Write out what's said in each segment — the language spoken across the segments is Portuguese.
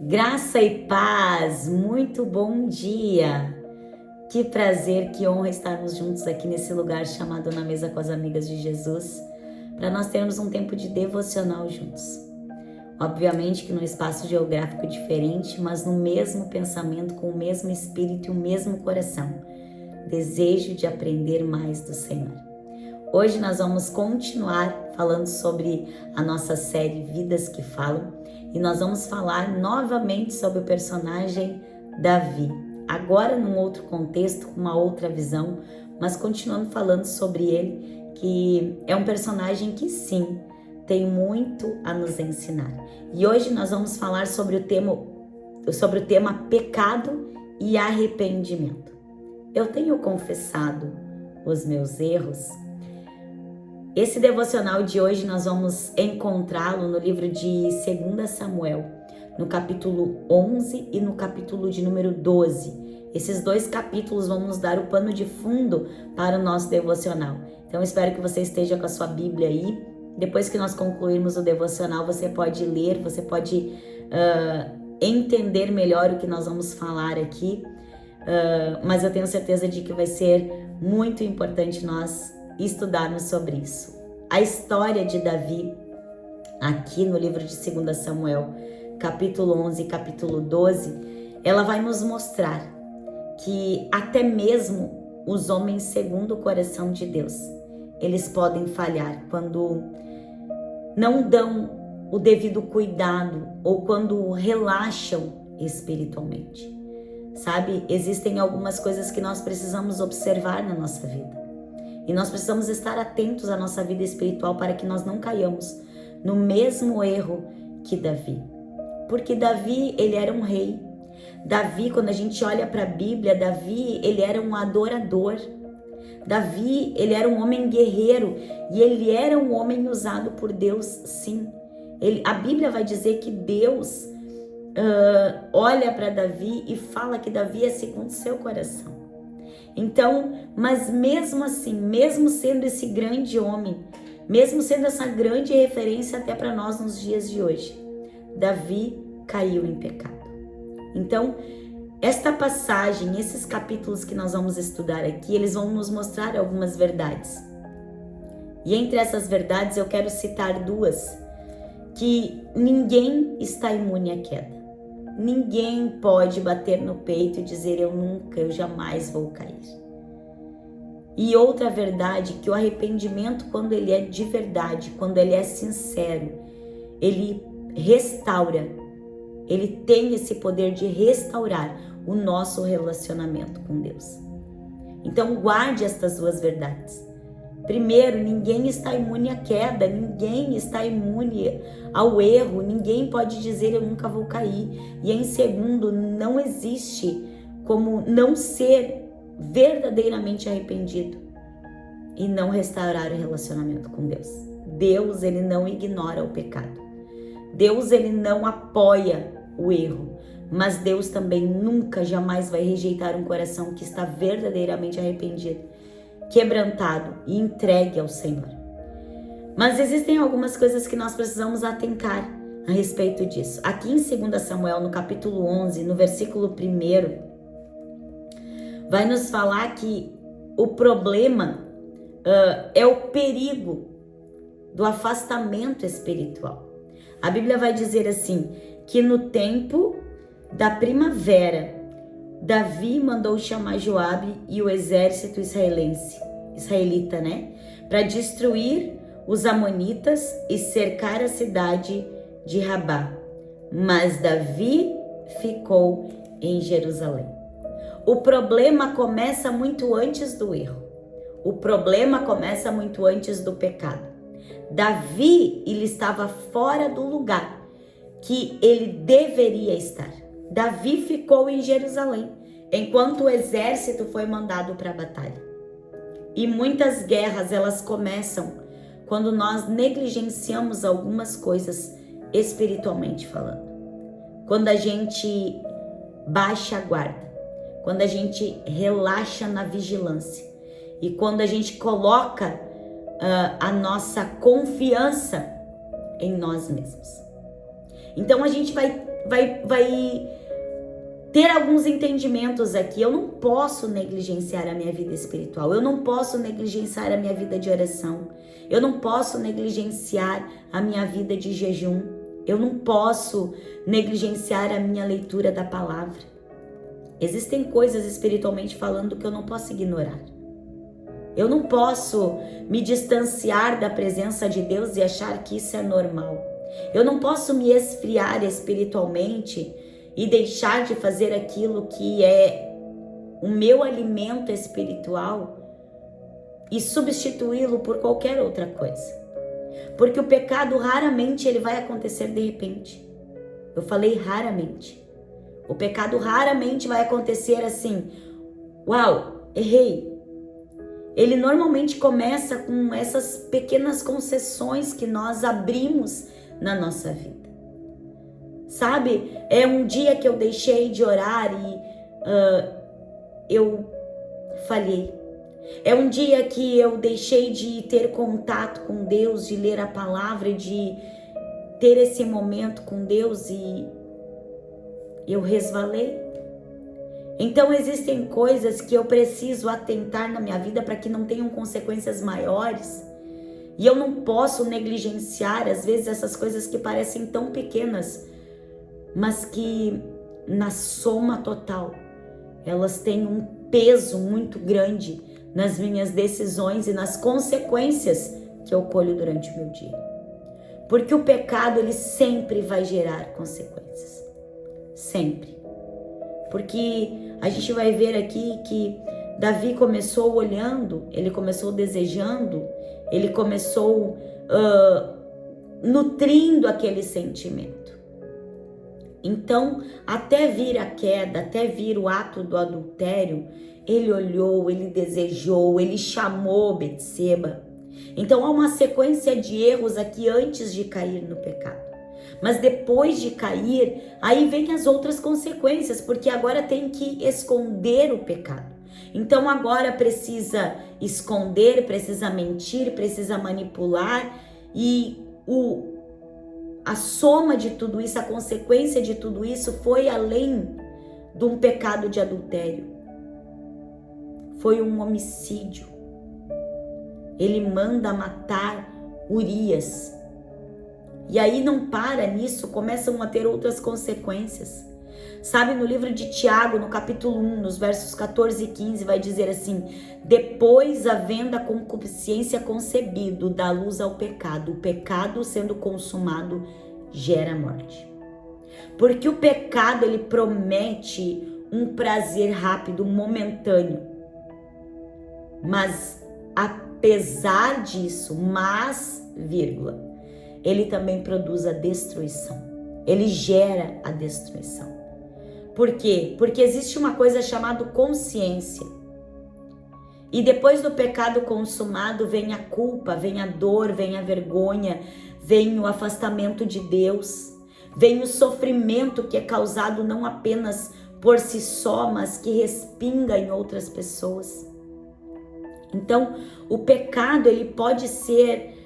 Graça e paz, muito bom dia! Que prazer, que honra estarmos juntos aqui nesse lugar chamado Na Mesa com as Amigas de Jesus, para nós termos um tempo de devocional juntos. Obviamente que num espaço geográfico diferente, mas no mesmo pensamento, com o mesmo espírito e o mesmo coração. Desejo de aprender mais do Senhor. Hoje nós vamos continuar falando sobre a nossa série Vidas que Falam e nós vamos falar novamente sobre o personagem Davi. Agora num outro contexto, com uma outra visão, mas continuando falando sobre ele, que é um personagem que sim, tem muito a nos ensinar. E hoje nós vamos falar sobre o tema pecado e arrependimento. Eu tenho confessado os meus erros. Esse devocional de hoje nós vamos encontrá-lo no livro de 2 Samuel, no capítulo 11 e no capítulo de número 12. Esses dois capítulos vão nos dar o pano de fundo para o nosso devocional. Então espero que você esteja com a sua Bíblia aí. Depois que nós concluirmos o devocional, você pode ler, você pode entender melhor o que nós vamos falar aqui. Mas eu tenho certeza de que vai ser muito importante nós estudarmos sobre isso. A história de Davi, aqui no livro de 2 Samuel, capítulo 11 e capítulo 12, ela vai nos mostrar que até mesmo os homens segundo o coração de Deus, eles podem falhar quando não dão o devido cuidado ou quando relaxam espiritualmente. Sabe, existem algumas coisas que nós precisamos observar na nossa vida. E nós precisamos estar atentos à nossa vida espiritual para que nós não caiamos no mesmo erro que Davi. Porque Davi, ele era um rei. Davi, quando a gente olha para a Bíblia, Davi, ele era um adorador. Davi, ele era um homem guerreiro e ele era um homem usado por Deus, sim. A Bíblia vai dizer que Deus olha para Davi e fala que Davi é segundo seu coração. Então, mas mesmo assim, mesmo sendo esse grande homem, mesmo sendo essa grande referência até para nós nos dias de hoje, Davi caiu em pecado. Então, esta passagem, esses capítulos que nós vamos estudar aqui, eles vão nos mostrar algumas verdades. E entre essas verdades eu quero citar duas, que ninguém está imune à queda. Ninguém pode bater no peito e dizer eu jamais vou cair. E outra verdade, que o arrependimento, quando ele é de verdade, quando ele é sincero, ele restaura, ele tem esse poder de restaurar o nosso relacionamento com Deus. Então guarde estas duas verdades. Primeiro, ninguém está imune à queda, ninguém está imune ao erro, ninguém pode dizer eu nunca vou cair. E em segundo, não existe como não ser verdadeiramente arrependido e não restaurar o relacionamento com Deus. Deus, ele não ignora o pecado. Deus, ele não apoia o erro, mas Deus também nunca, jamais vai rejeitar um coração que está verdadeiramente arrependido, quebrantado e entregue ao Senhor. Mas existem algumas coisas que nós precisamos atentar a respeito disso. Aqui em 2 Samuel, no capítulo 11, no versículo 1, vai nos falar que o problema é o perigo do afastamento espiritual. A Bíblia vai dizer assim, que no tempo da primavera, Davi mandou chamar Joabe e o exército israelita, para destruir os amonitas e cercar a cidade de Rabá. Mas Davi ficou em Jerusalém. O problema começa muito antes do erro. O problema começa muito antes do pecado. Davi, ele estava fora do lugar que ele deveria estar. Davi ficou em Jerusalém, enquanto o exército foi mandado para a batalha. E muitas guerras, elas começam quando nós negligenciamos algumas coisas espiritualmente falando. Quando a gente baixa a guarda, quando a gente relaxa na vigilância e quando a gente coloca a nossa confiança em nós mesmos. Então a gente vai vai ter alguns entendimentos aqui. Eu não posso negligenciar a minha vida espiritual. Eu não posso negligenciar a minha vida de oração. Eu não posso negligenciar a minha vida de jejum. Eu não posso negligenciar a minha leitura da palavra. Existem coisas espiritualmente falando que eu não posso ignorar. Eu não posso me distanciar da presença de Deus e achar que isso é normal. Eu não posso me esfriar espiritualmente e deixar de fazer aquilo que é o meu alimento espiritual e substituí-lo por qualquer outra coisa. Porque o pecado raramente ele vai acontecer de repente. Eu falei raramente. O pecado raramente vai acontecer assim, uau, errei. Ele normalmente começa com essas pequenas concessões que nós abrimos na nossa vida. Sabe, é um dia que eu deixei de orar e eu falhei. É um dia que eu deixei de ter contato com Deus, de ler a palavra, de ter esse momento com Deus e eu resvalei. Então existem coisas que eu preciso atentar na minha vida para que não tenham consequências maiores. E eu não posso negligenciar, às vezes, essas coisas que parecem tão pequenas, mas que na soma total, elas têm um peso muito grande nas minhas decisões e nas consequências que eu colho durante o meu dia. Porque o pecado, ele sempre vai gerar consequências. Sempre. Porque a gente vai ver aqui que Davi começou olhando, ele começou desejando, ele começou nutrindo aquele sentimento. Então, até vir a queda, até vir o ato do adultério, ele olhou, ele desejou, ele chamou Betseba. Então, há uma sequência de erros aqui antes de cair no pecado. Mas depois de cair, aí vem as outras consequências, porque agora tem que esconder o pecado. Então agora precisa esconder, precisa mentir, precisa manipular e a soma de tudo isso, a consequência de tudo isso foi além de um pecado de adultério. Foi um homicídio. Ele manda matar Urias. E aí não para nisso, começam a ter outras consequências. Sabe, no livro de Tiago, no capítulo 1, nos versos 14 e 15, vai dizer assim: depois, havendo a concupiscência concebido, dá luz ao pecado. O pecado, sendo consumado, gera morte. Porque o pecado, ele promete um prazer rápido, momentâneo. Mas, apesar disso, ele também produz a destruição. Ele gera a destruição. Por quê? Porque existe uma coisa chamada consciência. E depois do pecado consumado vem a culpa, vem a dor, vem a vergonha, vem o afastamento de Deus, vem o sofrimento que é causado não apenas por si só, mas que respinga em outras pessoas. Então, o pecado ele pode ser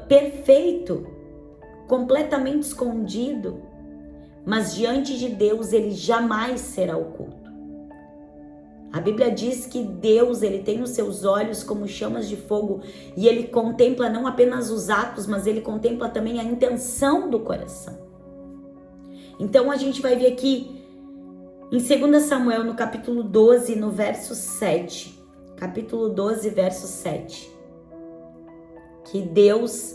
perfeito, completamente escondido, mas diante de Deus ele jamais será oculto. A Bíblia diz que Deus, ele tem os seus olhos como chamas de fogo e ele contempla não apenas os atos, mas ele contempla também a intenção do coração. Então a gente vai ver aqui em 2 Samuel, no capítulo 12, no verso 7, capítulo 12, verso 7, que Deus,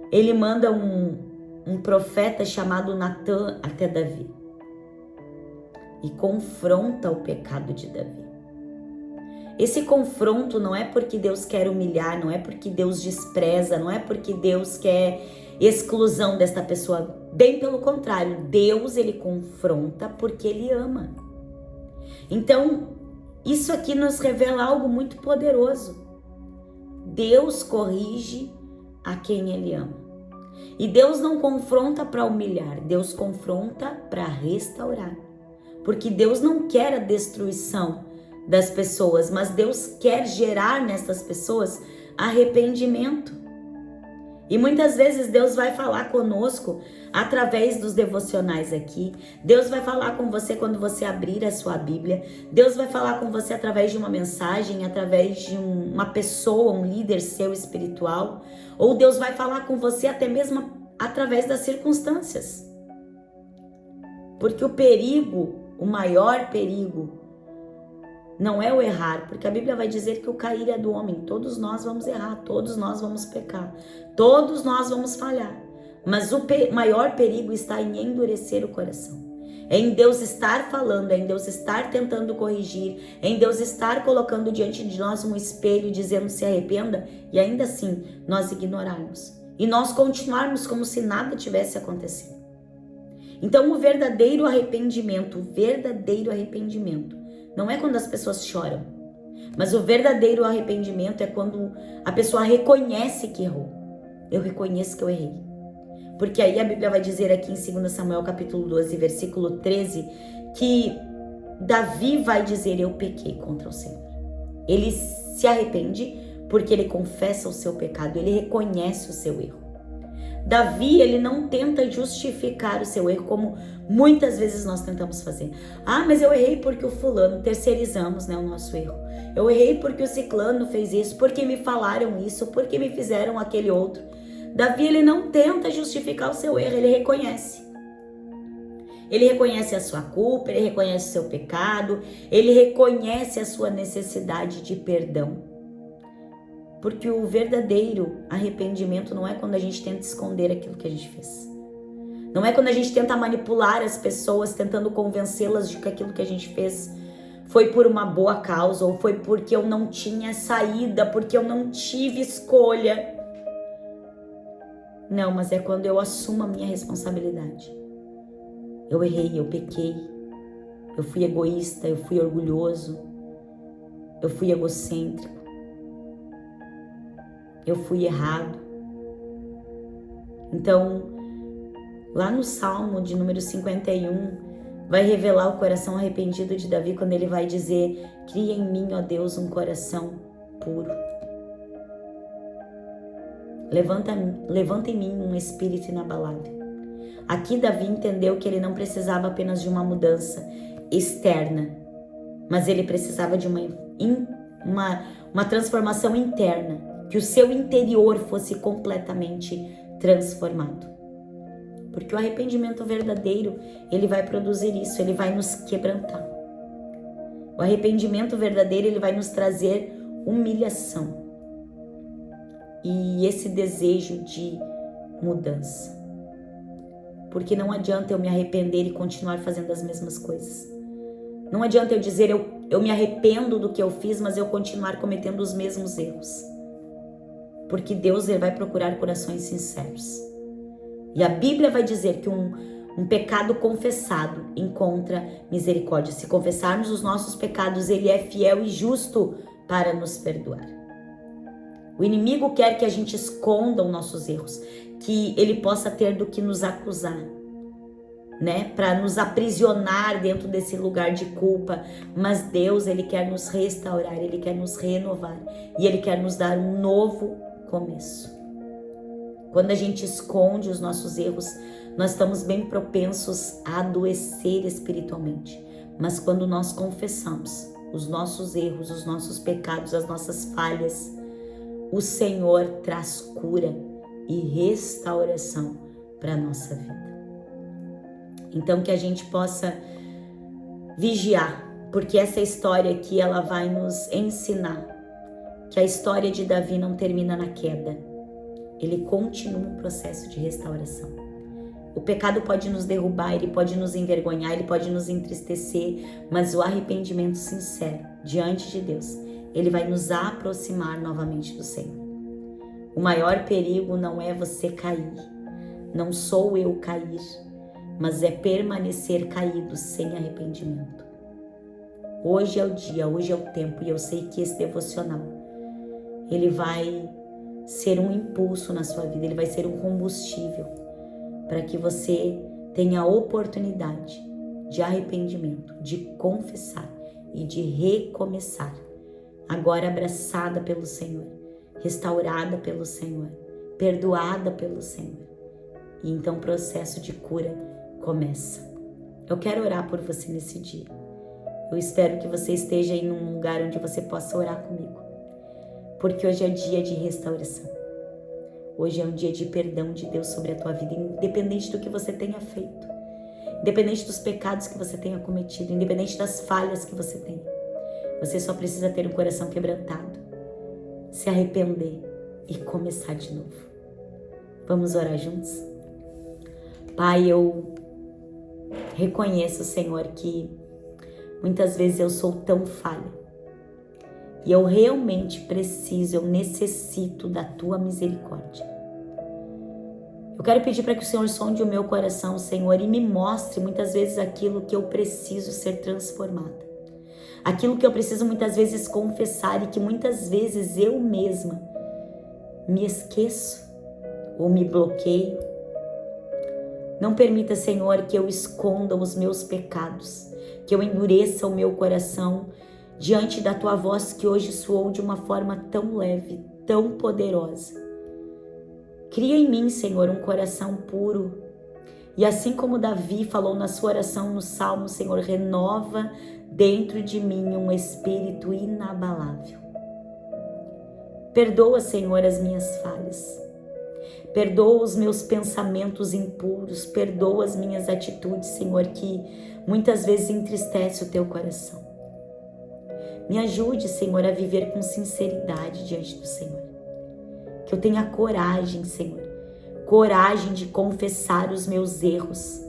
ele manda um profeta chamado Natã até Davi e confronta o pecado de Davi. Esse confronto não é porque Deus quer humilhar, não é porque Deus despreza, não é porque Deus quer exclusão desta pessoa. Bem pelo contrário, Deus ele confronta porque ele ama. Então, isso aqui nos revela algo muito poderoso. Deus corrige a quem ele ama. E Deus não confronta para humilhar, Deus confronta para restaurar. Porque Deus não quer a destruição das pessoas, mas Deus quer gerar nessas pessoas arrependimento. E muitas vezes Deus vai falar conosco através dos devocionais aqui. Deus vai falar com você quando você abrir a sua Bíblia. Deus vai falar com você através de uma mensagem, através de uma pessoa, um líder seu espiritual. Ou Deus vai falar com você até mesmo através das circunstâncias. Porque o perigo, o maior perigo, não é o errar, porque a Bíblia vai dizer que o cair é do homem. Todos nós vamos errar, todos nós vamos pecar, todos nós vamos falhar. Mas o maior perigo está em endurecer o coração. É em Deus estar falando, é em Deus estar tentando corrigir, é em Deus estar colocando diante de nós um espelho dizendo se arrependa e ainda assim nós ignorarmos. E nós continuarmos como se nada tivesse acontecido. Então o verdadeiro arrependimento, não é quando as pessoas choram, mas o verdadeiro arrependimento é quando a pessoa reconhece que errou. Eu reconheço que eu errei. Porque aí a Bíblia vai dizer aqui em 2 Samuel capítulo 12, versículo 13, que Davi vai dizer, eu pequei contra o Senhor. Ele se arrepende porque ele confessa o seu pecado, ele reconhece o seu erro. Davi, ele não tenta justificar o seu erro como muitas vezes nós tentamos fazer. Ah, mas eu errei porque o fulano, terceirizamos, né, o nosso erro. Eu errei porque o ciclano fez isso, porque me falaram isso, porque me fizeram aquele outro. Davi, ele não tenta justificar o seu erro, ele reconhece. Ele reconhece a sua culpa, ele reconhece o seu pecado, ele reconhece a sua necessidade de perdão. Porque o verdadeiro arrependimento não é quando a gente tenta esconder aquilo que a gente fez. Não é quando a gente tenta manipular as pessoas, tentando convencê-las de que aquilo que a gente fez foi por uma boa causa, ou foi porque eu não tinha saída, porque eu não tive escolha. Não, mas é quando eu assumo a minha responsabilidade. Eu errei, eu pequei, eu fui egoísta, eu fui orgulhoso, eu fui egocêntrico. Eu fui errado. Então, lá no Salmo de número 51, vai revelar o coração arrependido de Davi quando ele vai dizer, cria em mim, ó Deus, um coração puro. Levanta em mim um espírito inabalável. Aqui Davi entendeu que ele não precisava apenas de uma mudança externa, mas ele precisava de uma transformação interna. Que o seu interior fosse completamente transformado. Porque o arrependimento verdadeiro, ele vai produzir isso, ele vai nos quebrantar. O arrependimento verdadeiro, ele vai nos trazer humilhação. E esse desejo de mudança. Porque não adianta eu me arrepender e continuar fazendo as mesmas coisas. Não adianta eu dizer eu me arrependo do que eu fiz, mas eu continuar cometendo os mesmos erros. Porque Deus, ele vai procurar corações sinceros. E a Bíblia vai dizer que um pecado confessado encontra misericórdia. Se confessarmos os nossos pecados, ele é fiel e justo para nos perdoar. O inimigo quer que a gente esconda os nossos erros, que ele possa ter do que nos acusar, né? Para nos aprisionar dentro desse lugar de culpa. Mas Deus, ele quer nos restaurar, ele quer nos renovar e ele quer nos dar um novo começo. Quando a gente esconde os nossos erros, nós estamos bem propensos a adoecer espiritualmente. Mas quando nós confessamos os nossos erros, os nossos pecados, as nossas falhas, o Senhor traz cura e restauração para a nossa vida. Então que a gente possa vigiar, porque essa história aqui, ela vai nos ensinar que a história de Davi não termina na queda. Ele continua um processo de restauração. O pecado pode nos derrubar, ele pode nos envergonhar, ele pode nos entristecer, mas o arrependimento sincero diante de Deus, ele vai nos aproximar novamente do Senhor. O maior perigo não é você cair, não sou eu cair, mas é permanecer caído sem arrependimento. Hoje é o dia, hoje é o tempo, e eu sei que esse devocional, ele vai ser um impulso na sua vida, ele vai ser um combustível para que você tenha a oportunidade de arrependimento, de confessar e de recomeçar, agora abraçada pelo Senhor, restaurada pelo Senhor perdoada pelo Senhor. E então o processo de cura começa. Eu quero orar por você nesse dia. Eu espero que você esteja em um lugar onde você possa orar comigo. Porque hoje é dia de restauração. Hoje é um dia de perdão de Deus sobre a tua vida, independente do que você tenha feito. Independente dos pecados que você tenha cometido, independente das falhas que você tenha. Você só precisa ter um coração quebrantado, se arrepender e começar de novo. Vamos orar juntos? Pai, eu reconheço, Senhor, que muitas vezes eu sou tão falha. E eu realmente preciso, eu necessito da tua misericórdia. Eu quero pedir para que o Senhor sonde o meu coração, Senhor, e me mostre muitas vezes aquilo que eu preciso ser transformada. Aquilo que eu preciso muitas vezes confessar e que muitas vezes eu mesma me esqueço ou me bloqueio. Não permita, Senhor, que eu esconda os meus pecados, que eu endureça o meu coração diante da tua voz que hoje soou de uma forma tão leve, tão poderosa. Cria em mim, Senhor, um coração puro. E assim como Davi falou na sua oração no Salmo, Senhor, renova dentro de mim um espírito inabalável. Perdoa, Senhor, as minhas falhas. Perdoa os meus pensamentos impuros. Perdoa as minhas atitudes, Senhor, que muitas vezes entristece o teu coração. Me ajude, Senhor, a viver com sinceridade diante do Senhor. Que eu tenha coragem, Senhor, coragem de confessar os meus erros.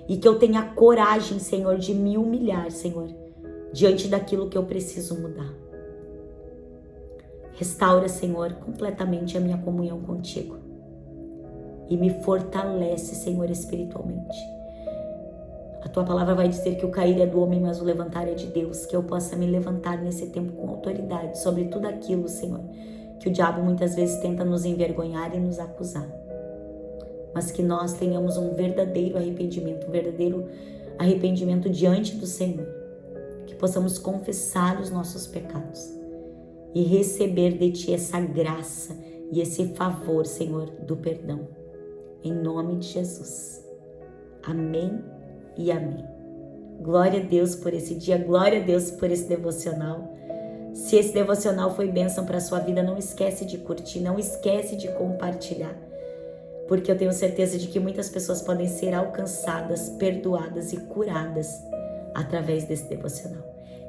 E que eu tenha coragem, Senhor, de me humilhar, Senhor, diante daquilo que eu preciso mudar. Restaura, Senhor, completamente a minha comunhão contigo. E me fortalece, Senhor, espiritualmente. A tua palavra vai dizer que o cair é do homem, mas o levantar é de Deus. Que eu possa me levantar nesse tempo com autoridade sobre tudo aquilo, Senhor, que o diabo muitas vezes tenta nos envergonhar e nos acusar. Mas que nós tenhamos um verdadeiro arrependimento diante do Senhor. Que possamos confessar os nossos pecados e receber de Ti essa graça e esse favor, Senhor, do perdão. Em nome de Jesus. Amém e amém. Glória a Deus por esse dia, glória a Deus por esse devocional. Se esse devocional foi bênção para a sua vida, não esquece de curtir, não esquece de compartilhar, porque eu tenho certeza de que muitas pessoas podem ser alcançadas, perdoadas e curadas através desse devocional.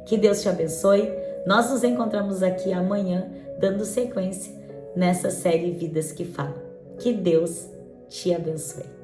Que Deus te abençoe. Nós nos encontramos aqui amanhã, dando sequência nessa série Vidas que Falam. Que Deus te abençoe.